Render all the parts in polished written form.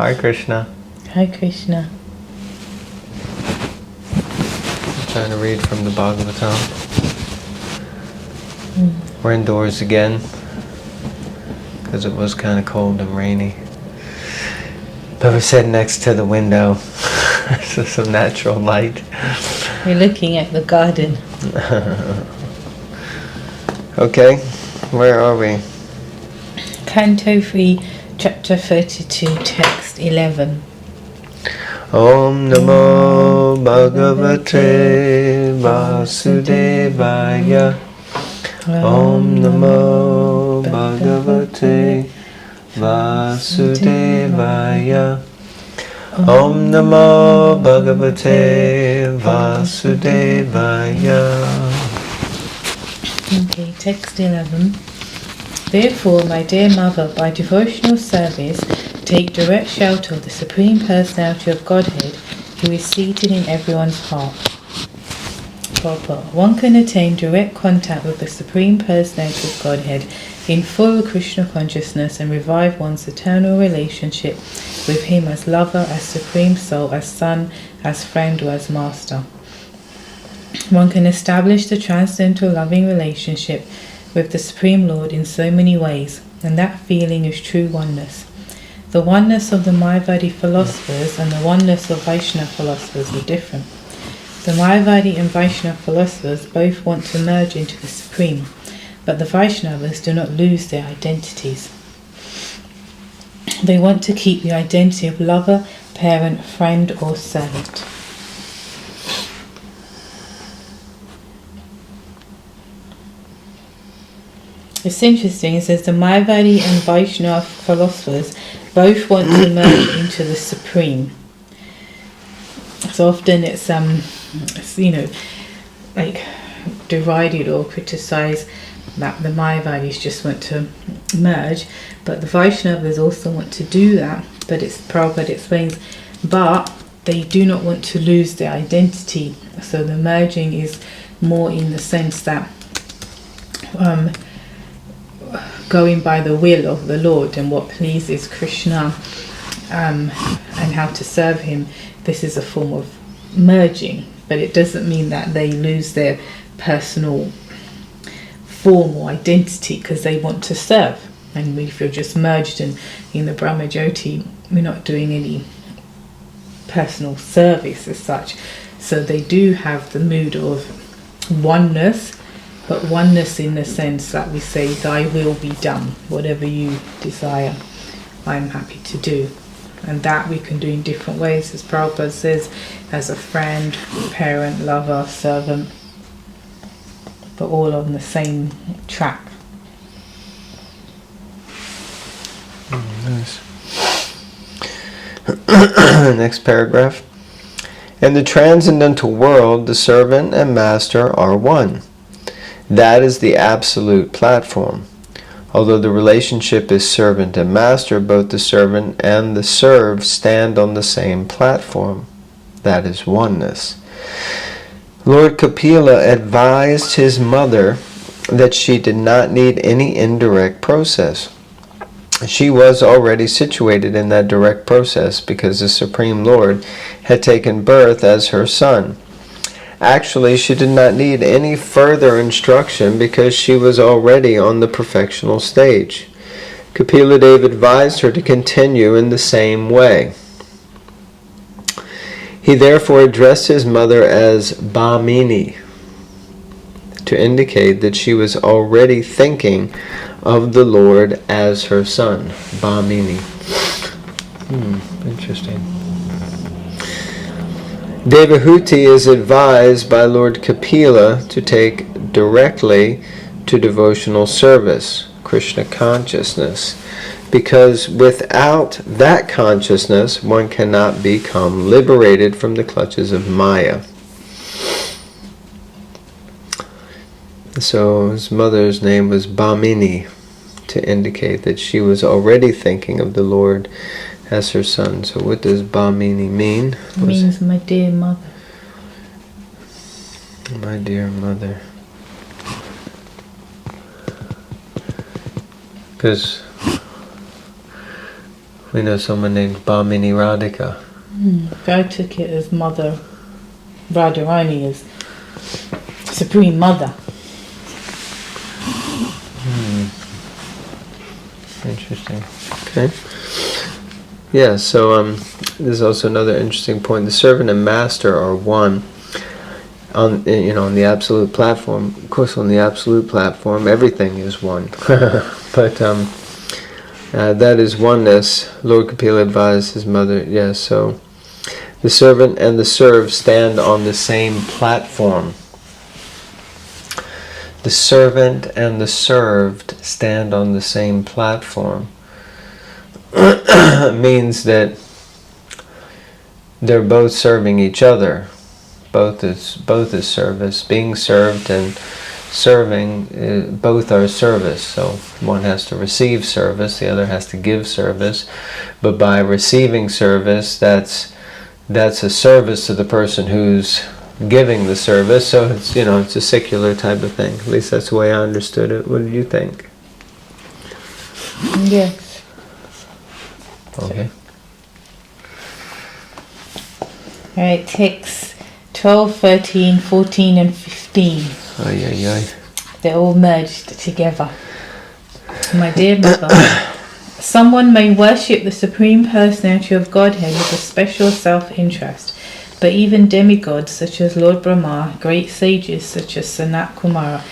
Hare Krishna. Hare Krishna. I'm trying to read from the Bhagavatam. We're indoors again because it was kind of cold and rainy. But we're sitting next to the window, so some natural light. We're looking at the garden. Okay, where are we? Canto 3, Chapter 32, Text 11. Om Namo Bhagavate Vasudevaya. Om Namo Bhagavate Vasudevaya. Om Namo Bhagavate Vasudevaya. Okay, text 11. Therefore, my dear mother, by devotional service, take direct shelter of the Supreme Personality of Godhead, who is seated in everyone's heart. Purport. One can attain direct contact with the Supreme Personality of Godhead in full Krishna consciousness and revive one's eternal relationship with Him as lover, as Supreme Soul, as Son, as friend, or as Master. One can establish the transcendental loving relationship with the Supreme Lord in so many ways, and that feeling is true oneness. The oneness of the Mayavadi philosophers and the oneness of Vaishnava philosophers are different. The Mayavadi and Vaishnava philosophers both want to merge into the Supreme, but the Vaishnavas do not lose their identities. They want to keep the identity of lover, parent, friend, or servant. It's interesting, it says the Mayavadi and Vaishnava philosophers both want to merge into the Supreme. So often it's like derided or criticized that the Mayavadis just want to merge, but the Vaishnavas also want to do that. But it's Prabhupada explains, but they do not want to lose their identity. So the merging is more in the sense that going by the will of the Lord and what pleases Krishna, and how to serve Him. This is a form of merging, but it doesn't mean that they lose their personal form or identity because they want to serve. And if you're just merged in the Brahma Jyoti, we're not doing any personal service as such. So they do have the mood of oneness, but oneness in the sense that we say, thy will be done, whatever you desire, I'm happy to do. And that we can do in different ways, as Prabhupada says, as a friend, parent, lover, servant, but all on the same track. Nice. Next paragraph. In the transcendental world, the servant and master are one. That is the absolute platform. Although the relationship is servant and master, both the servant and the served stand on the same platform. That is oneness. Lord Kapila advised his mother that she did not need any indirect process. She was already situated in that direct process because the Supreme Lord had taken birth as her son. Actually, she did not need any further instruction because she was already on the perfectional stage. Kapila Dev advised her to continue in the same way. He therefore addressed his mother as Bhamini to indicate that she was already thinking of the Lord as her son. Bhamini. Interesting. Devahuti is advised by Lord Kapila to take directly to devotional service, Krishna consciousness, because without that consciousness one cannot become liberated from the clutches of Maya. So his mother's name was Bhamini to indicate that she was already thinking of the Lord as her son. So what does Bhamini mean? It means my dear mother. My dear mother. Because We know someone named Bhamini Radhika. I took it as Mother Radharani, as Supreme Mother. Interesting. Okay. Yeah, so there's also another interesting point. The servant and master are one. On the absolute platform. Of course, on the absolute platform, everything is one. But that is oneness. Lord Kapila advised his mother. Yes, so the servant and the served stand on the same platform. The servant and the served stand on the same platform. Means that they're both serving each other. Both is service. Being served and serving, both are service. So one has to receive service, the other has to give service. But by receiving service, that's a service to the person who's giving the service. So it's it's a secular type of thing. At least that's the way I understood it. What did you think? Yes. Okay. Alright, text 12, 13, 14 and 15. They're all merged together. My dear mother, someone may worship the Supreme Personality of Godhead with a special self-interest, but even demigods such as Lord Brahma, great sages such as Sanat Kumara,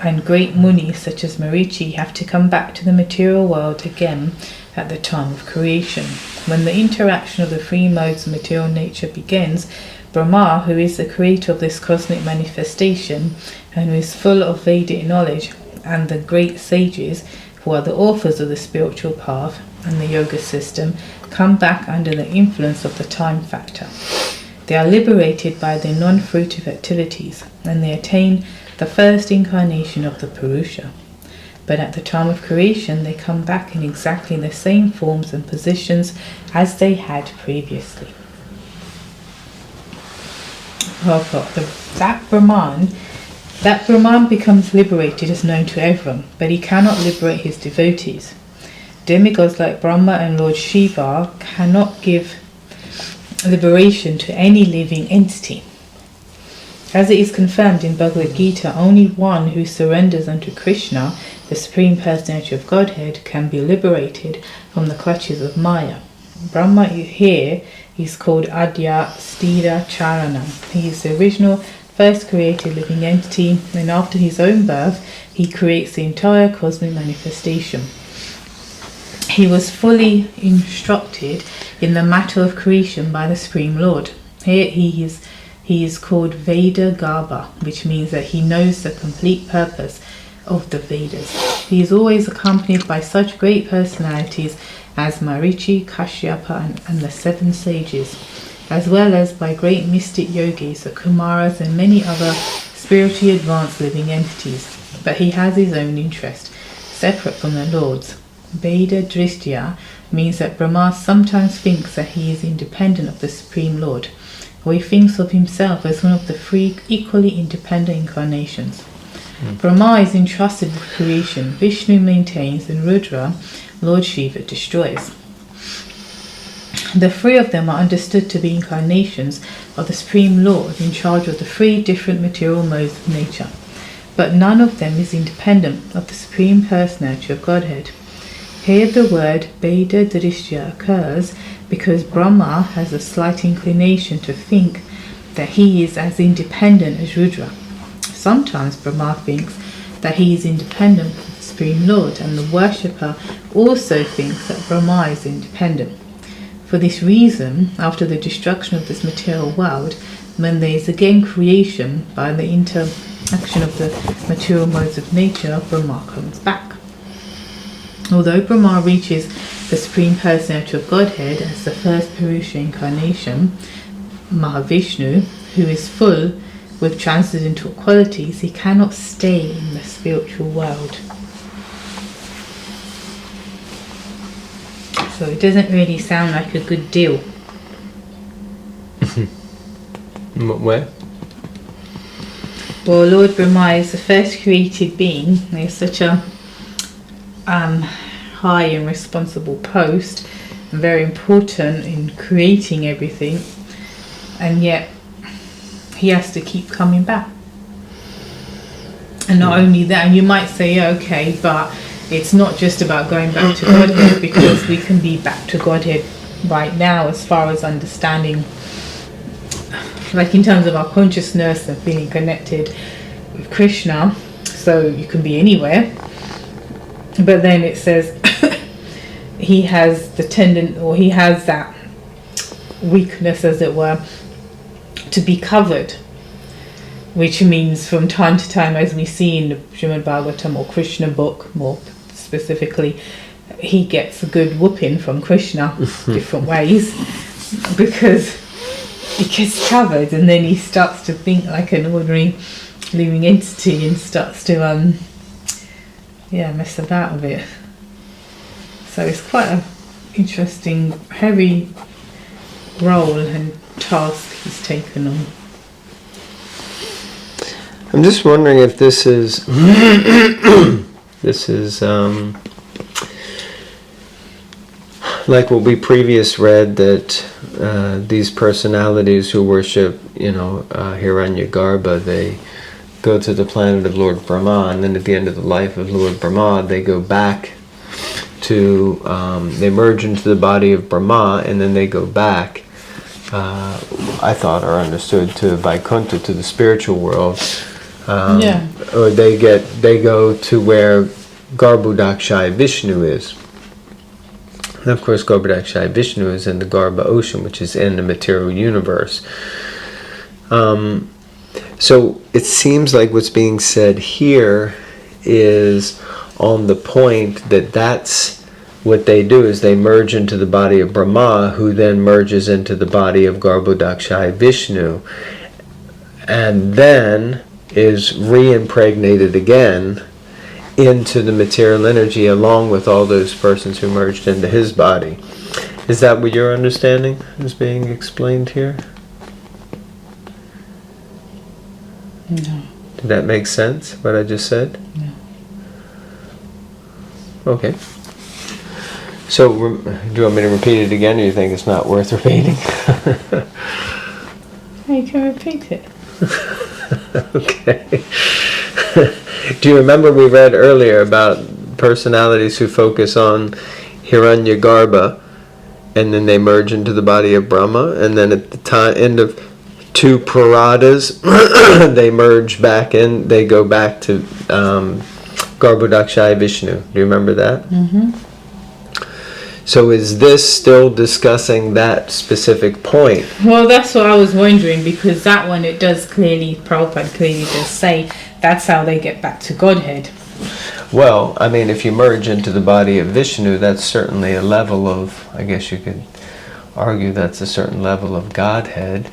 and great munis such as Marichi have to come back to the material world again at the time of creation. When the interaction of the three modes of material nature begins, Brahma, who is the creator of this cosmic manifestation and who is full of Vedic knowledge, and the great sages, who are the authors of the spiritual path and the yoga system, come back under the influence of the time factor. They are liberated by their non-fruitive activities, and they attain the first incarnation of the Purusha. But at the time of creation, they come back in exactly the same forms and positions as they had previously. That Brahman becomes liberated is known to everyone, but he cannot liberate his devotees. Demigods like Brahma and Lord Shiva cannot give liberation to any living entity. As it is confirmed in Bhagavad Gita, only one who surrenders unto Krishna, the Supreme Personality of Godhead, can be liberated from the clutches of Maya. Brahma here is called Adya Stira Charana. He is the original first created living entity, and after his own birth, he creates the entire cosmic manifestation. He was fully instructed in the matter of creation by the Supreme Lord. Here he is called Veda Garbha, which means that he knows the complete purpose of the Vedas. He is always accompanied by such great personalities as Marichi, Kashyapa and the seven sages, as well as by great mystic yogis, the Kumaras and many other spiritually advanced living entities. But he has his own interest, separate from the Lord's. Veda Drishtya means that Brahma sometimes thinks that he is independent of the Supreme Lord, or he thinks of himself as one of the three equally independent incarnations. Brahma is entrusted with creation, Vishnu maintains, and Rudra, Lord Shiva, destroys. The three of them are understood to be incarnations of the Supreme Lord in charge of the three different material modes of nature, but none of them is independent of the Supreme Personality of Godhead. Here the word Veda Drishtya occurs because Brahma has a slight inclination to think that he is as independent as Rudra. Sometimes Brahma thinks that he is independent of the Supreme Lord, and the worshipper also thinks that Brahma is independent. For this reason, after the destruction of this material world, when there is again creation by the interaction of the material modes of nature, Brahma comes back. Although Brahma reaches the Supreme Personality of Godhead as the first Purusha incarnation, Mahavishnu, who is full with transcendental qualities, he cannot stay in the spiritual world. So it doesn't really sound like a good deal. Where? Well, Lord Brahma is the first created being. There's such a high and responsible post, very important in creating everything, and yet he has to keep coming back. And not only that, and you might say, okay, but it's not just about going back to Godhead, because we can be back to Godhead right now as far as understanding, like in terms of our consciousness and feeling connected with Krishna. So you can be anywhere, but then it says he has he has that weakness, as it were, to be covered, which means from time to time, as we see in the Srimad Bhagavatam or Krishna book more specifically, he gets a good whooping from Krishna different ways, because he gets covered, and then he starts to think like an ordinary living entity and starts to mess about with it. So it's quite an interesting, heavy role and task he's taken on. I'm just wondering if this is like what we previously read, that these personalities who worship, Hiranyagarbha, they go to the planet of Lord Brahma, and then at the end of the life of Lord Brahma, they go back to, they merge into the body of Brahma, and then they go back, I thought or understood, to Vaikuntha, to the spiritual world. Or they go to where Garbhodakshaya Vishnu is. And of course, Garbhodakshaya Vishnu is in the Garbha ocean, which is in the material universe. So it seems like what's being said here is on the point that that's what they do, is they merge into the body of Brahma, who then merges into the body of Garbhodakshaya Vishnu, and then is re-impregnated again into the material energy along with all those persons who merged into his body. Is that what your understanding is being explained here? No. Did that make sense, what I just said? No. Okay. So, do you want me to repeat it again, or you think it's not worth repeating? You can repeat it. Okay. Do you remember we read earlier about personalities who focus on Hiranyagarbha, and then they merge into the body of Brahma, and then at the end of 2 Paradas, they merge back in, they go back to Garbhodakshaya Vishnu. Do you remember that? Mm-hmm. So is this still discussing that specific point? Well, that's what I was wondering, because that one, it does clearly, Prabhupada clearly does say that's how they get back to Godhead. Well, I mean, if you merge into the body of Vishnu, that's certainly a level of, I guess you could argue that's a certain level of Godhead.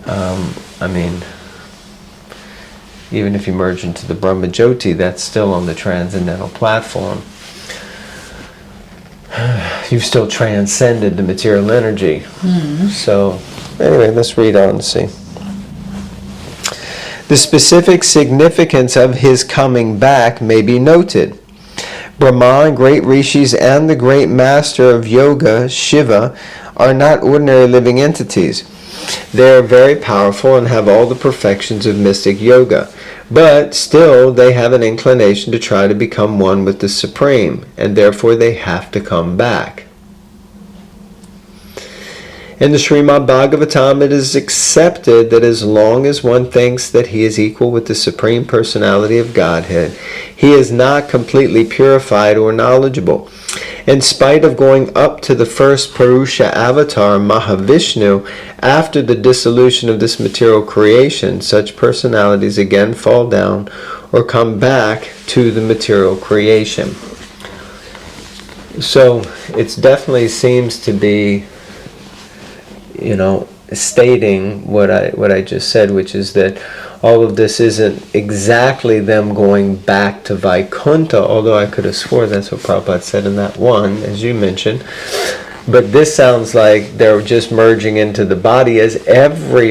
I mean, even if you merge into the Brahma Jyoti, that's still on the transcendental platform. You've still transcended the material energy. Mm-hmm. So, anyway, let's read on and see. The specific significance of his coming back may be noted. Brahma and great rishis and the great master of yoga, Shiva, are not ordinary living entities. They are very powerful and have all the perfections of mystic yoga. But still, they have an inclination to try to become one with the Supreme, and therefore they have to come back. In the Srimad Bhagavatam, it is accepted that as long as one thinks that he is equal with the Supreme Personality of Godhead, he is not completely purified or knowledgeable. In spite of going up to the first Purusha avatar, Mahavishnu, after the dissolution of this material creation, such personalities again fall down or come back to the material creation. So it definitely seems to be, stating what I just said, which is that all of this isn't exactly them going back to Vaikuntha, although I could have sworn that's what Prabhupada said in that one, as you mentioned. But this sounds like they're just merging into the body, as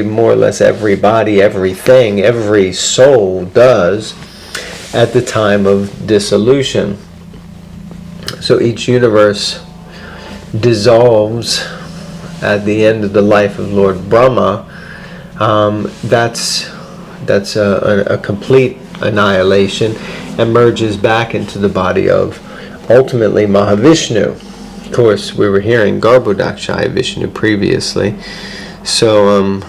more or less every body, everything, every soul does at the time of dissolution. So each universe dissolves at the end of the life of Lord Brahma, that's a complete annihilation and merges back into the body of ultimately Mahavishnu. Of course, we were hearing Garbhodakshaya Vishnu previously. So,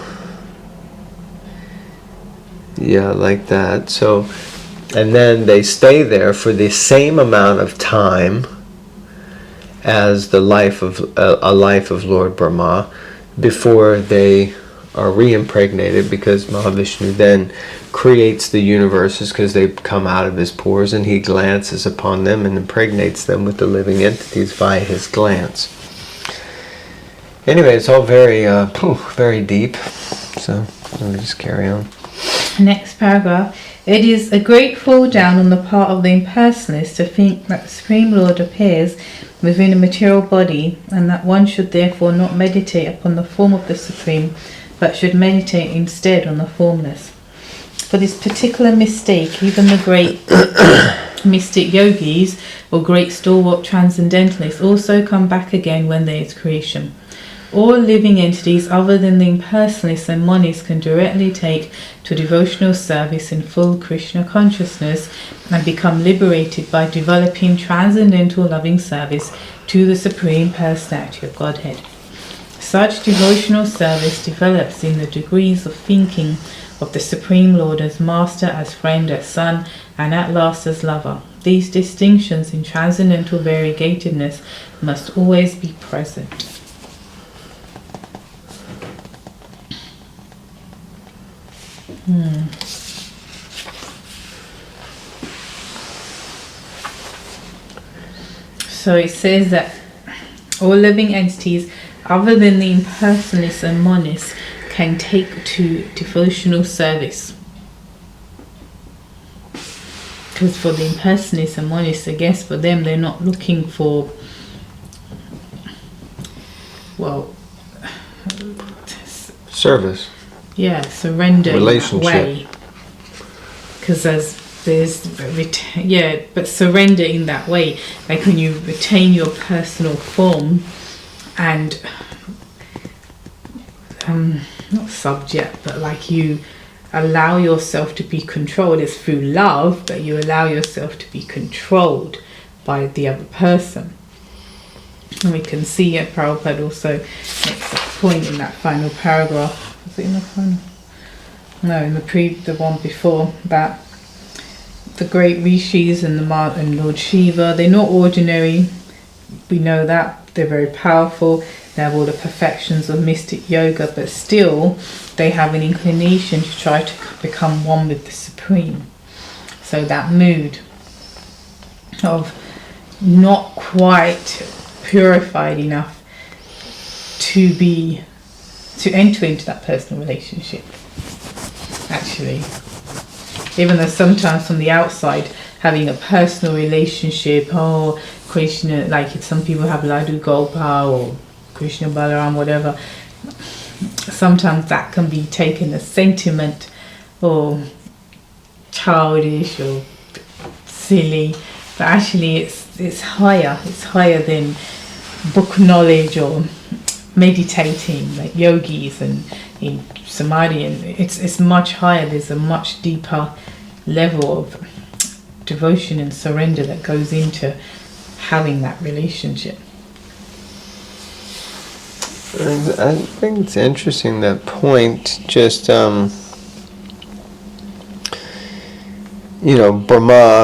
yeah, like that. So, and then they stay there for the same amount of time as the life of a life of Lord Brahma before they are re-impregnated, because Mahavishnu then creates the universes because they come out of his pores, and he glances upon them and impregnates them with the living entities via his glance. Anyway, it's all very very deep, so let me just carry on. Next paragraph. It is a great fall down on the part of the impersonalist to think that the Supreme Lord appears within a material body, and that one should therefore not meditate upon the form of the Supreme, but should meditate instead on the formless. For this particular mistake, even the great mystic yogis or great stalwart transcendentalists also come back again when there is creation. All living entities other than the impersonalists and monists can directly take to devotional service in full Krishna consciousness and become liberated by developing transcendental loving service to the Supreme Personality of Godhead. Such devotional service develops in the degrees of thinking of the Supreme Lord as Master, as Friend, as Son, and at last as Lover. These distinctions in transcendental variegatedness must always be present. So it says that all living entities other than the impersonalists and monists can take to devotional service. Because for the impersonalists and monists, I guess for them, they're not looking for, well, service. Yeah, surrender Relationship. in that way. Because but surrender in that way, like when you retain your personal form and not subject, but like you allow yourself to be controlled. It's through love, but you allow yourself to be controlled by the other person. And we can see Prabhupada also makes a point in that final paragraph. Was it in the final? No, in the one before, that the great rishis and Lord Shiva, they're not ordinary. We know that they're very powerful. They have all the perfections of mystic yoga, but still they have an inclination to try to become one with the Supreme. So that mood of not quite purified enough to enter into that personal relationship. Actually, even though sometimes from the outside having a personal relationship, Krishna, like some people have Ladhu Gopal or Krishna Balaram, whatever, sometimes that can be taken as sentiment or childish or silly, but actually it's higher than book knowledge or meditating like yogis and in samadhi, and it's much higher. There's a much deeper level of devotion and surrender that goes into having that relationship. I think it's interesting, that point. Just Brahma,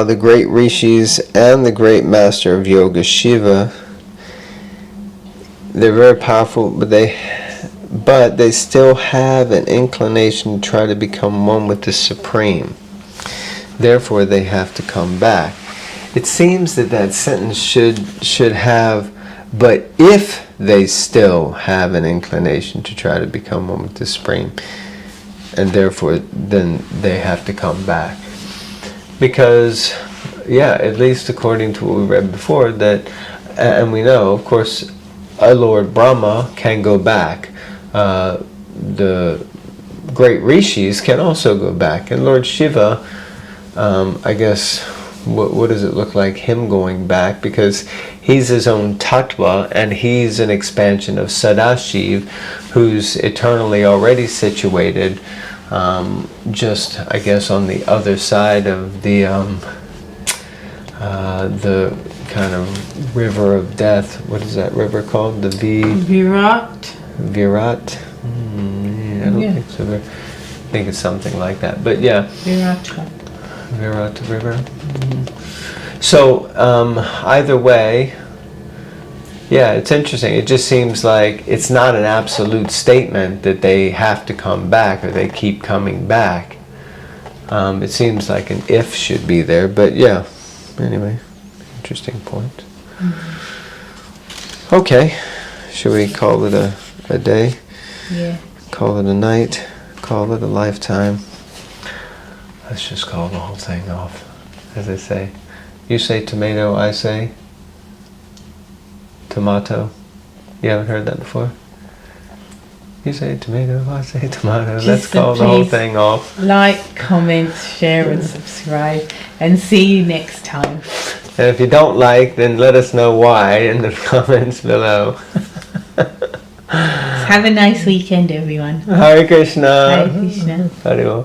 the great rishis, and the great master of yoga, Shiva, they're very powerful, but they still have an inclination to try to become one with the Supreme. Therefore, they have to come back. It seems that sentence should have, but if they still have an inclination to try to become one with the Supreme, and therefore then they have to come back. Because, at least according to what we read before, that, and we know, of course, a Lord Brahma can go back. The great rishis can also go back. And Lord Shiva, I guess what does it look like him going back? Because he's his own tattva, and he's an expansion of Sadashiv, who's eternally already situated, just, I guess, on the other side of the kind of river of death. What is that river called? The Virat. Virat? I don't think so. I think it's something like that. But yeah. Virat river. So either way, yeah, it's interesting. It just seems like it's not an absolute statement that they have to come back or they keep coming back. It seems like an if should be there, but yeah. Anyway, interesting point. Okay, should we call it a day? Yeah. Call it a night? Call it a lifetime? Let's just call the whole thing off, as I say. You say tomato, I say tomato. You haven't heard that before? You say tomato, I say tomato. Let's call the whole thing off. Like, comment, share and subscribe, and see you next time. And if you don't like, then let us know why in the comments below. Have a nice weekend, everyone. Hare Krishna. Hare Krishna. Hare